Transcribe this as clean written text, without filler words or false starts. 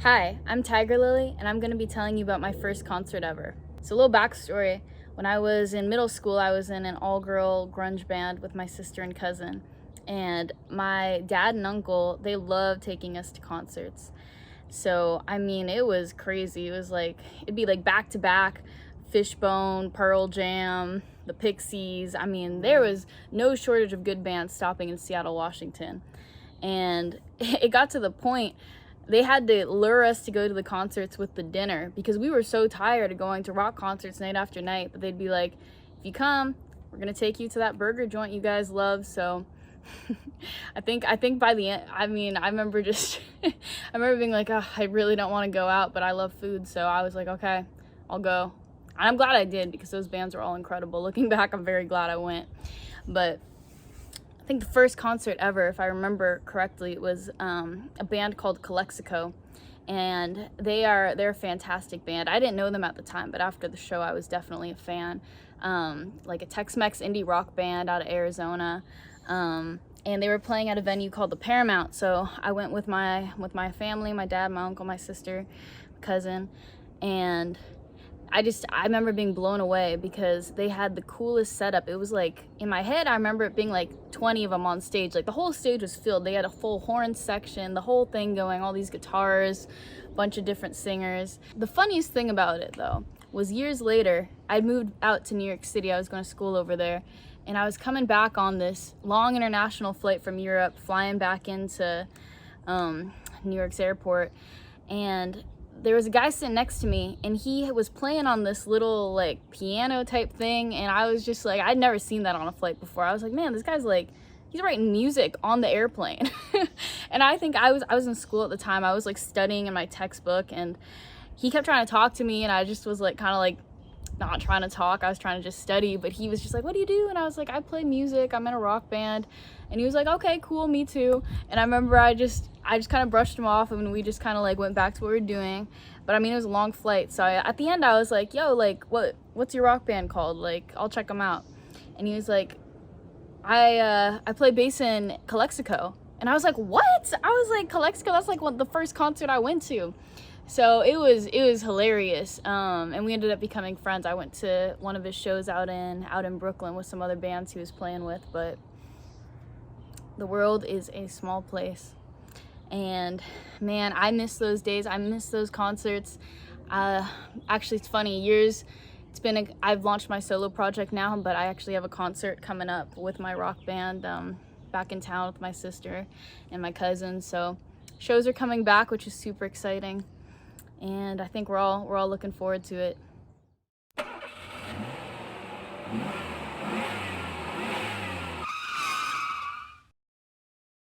Hi, I'm Tiger Lily, and I'm going to be telling you about my first concert ever. So, a little backstory. When I was in middle school, I was in an all-girl grunge band with my sister and cousin. And my dad and uncle, they loved taking us to concerts. So, I mean, it was crazy. It was like, it'd be like back-to-back, Fishbone, Pearl Jam, the Pixies. I mean, there was no shortage of good bands stopping in Seattle, Washington. And it got to the point they had to lure us to go to the concerts with the dinner because we were so tired of going to rock concerts night after night. But they'd be like, if you come, we're gonna take you to that burger joint you guys love. So I think by the end, I mean, I remember just I remember being like, oh, I really don't want to go out, but I love food, so I was like, okay, I'll go. And I'm glad I did because those bands were all incredible. Looking back, I'm very glad I went. But I think the first concert ever, if I remember correctly, it was a band called Calexico, and they're a fantastic band. I didn't know them at the time, but after the show, I was definitely a fan. Like a Tex-Mex indie rock band out of Arizona, and they were playing at a venue called the Paramount. So I went with my family, my dad, my uncle, my sister, cousin, and I remember being blown away because they had the coolest setup. It was like, in my head, I remember it being like 20 of them on stage. Like the whole stage was filled. They had a full horn section, the whole thing going, all these guitars, a bunch of different singers. The funniest thing about it though, was years later, I'd moved out to New York City. I was going to school over there. And I was coming back on this long international flight from Europe, flying back into New York's airport. And there was a guy sitting next to me, and he was playing on this little like piano type thing, and I was just like, I'd never seen that on a flight before. I was like, man, this guy's like, he's writing music on the airplane. And I think I was in school at the time. I was like studying in my textbook, and he kept trying to talk to me, and I just was like kind of like not trying to talk. I was trying to just study, but he was just like, what do you do? And I was like, I play music, I'm in a rock band. And he was like, okay, cool, me too. And I remember I just kind of brushed him off, and we just kind of like went back to what we were doing. But I mean, it was a long flight, so at the end I was like, yo, like what's your rock band called? Like, I'll check them out. And he was like, I play bass in Calexico. And I was like, what? I was like, Calexico, that's like the first concert I went to. So it was hilarious, and we ended up becoming friends. I went to one of his shows out in Brooklyn with some other bands he was playing with. But the world is a small place, and man, I miss those days. I miss those concerts. Actually, it's funny. I've launched my solo project now, but I actually have a concert coming up with my rock band back in town with my sister and my cousin. So shows are coming back, which is super exciting. And I think we're all looking forward to it.